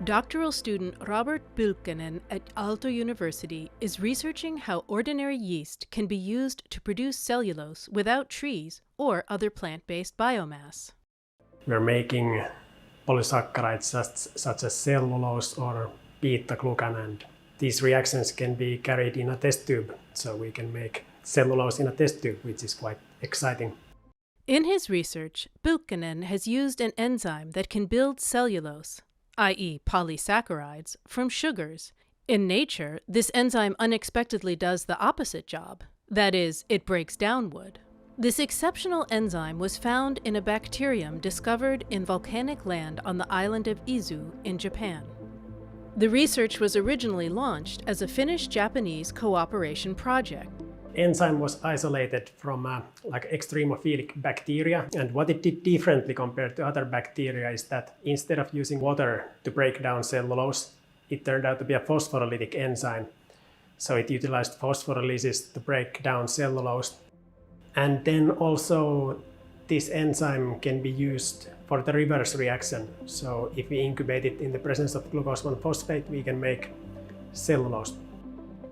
Doctoral student Robert Pylkkänen at Aalto University is researching how ordinary yeast can be used to produce cellulose without trees or other plant-based biomass. We're making polysaccharides such as cellulose or beta-glucan, and these reactions can be carried in a test tube, so we can make cellulose in a test tube, which is quite exciting. In his research, Pylkkänen has used an enzyme that can build cellulose, i.e. polysaccharides, from sugars. In nature, this enzyme unexpectedly does the opposite job. That is, it breaks down wood. This exceptional enzyme was found in a bacterium discovered in volcanic land on the island of Izu in Japan. The research was originally launched as a Finnish-Japanese cooperation project. Enzyme was isolated from extremophilic bacteria, and what it did differently compared to other bacteria is that instead of using water to break down cellulose, it turned out to be a phosphorylytic enzyme. So it utilized phosphorylysis to break down cellulose. And then also this enzyme can be used for the reverse reaction. So if we incubate it in the presence of glucose 1-phosphate, we can make cellulose.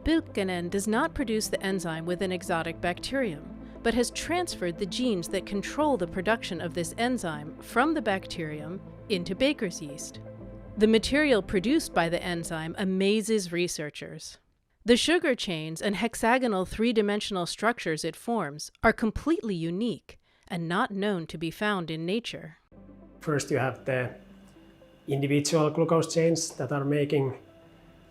Pylkkänen does not produce the enzyme with an exotic bacterium, but has transferred the genes that control the production of this enzyme from the bacterium into baker's yeast. The material produced by the enzyme amazes researchers. The sugar chains and hexagonal three-dimensional structures it forms are completely unique and not known to be found in nature. First you have the individual glucose chains that are making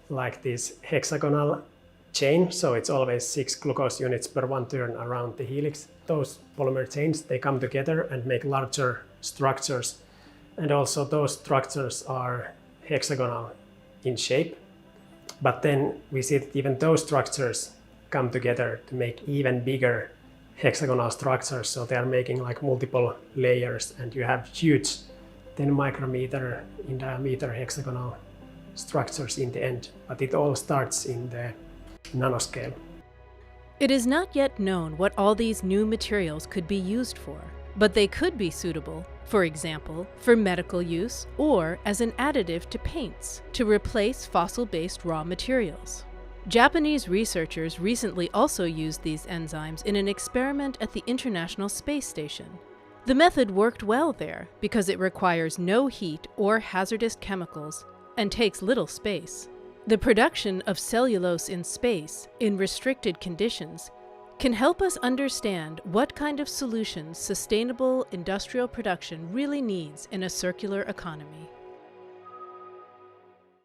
like this hexagonal chain, so it's always 6 glucose units per one turn around the helix. Those polymer chains, they come together and make larger structures, and also those structures are hexagonal in shape. But then we see that even those structures come together to make even bigger hexagonal structures, so they are making like multiple layers, and you have huge 10 micrometer in diameter hexagonal structures in the end, but it all starts in the nanoscale. It is not yet known what all these new materials could be used for, but they could be suitable, for example, for medical use or as an additive to paints to replace fossil-based raw materials. Japanese researchers recently also used these enzymes in an experiment at the International Space Station. The method worked well there because it requires no heat or hazardous chemicals and takes little space. The production of cellulose in space, in restricted conditions, can help us understand what kind of solutions sustainable industrial production really needs in a circular economy.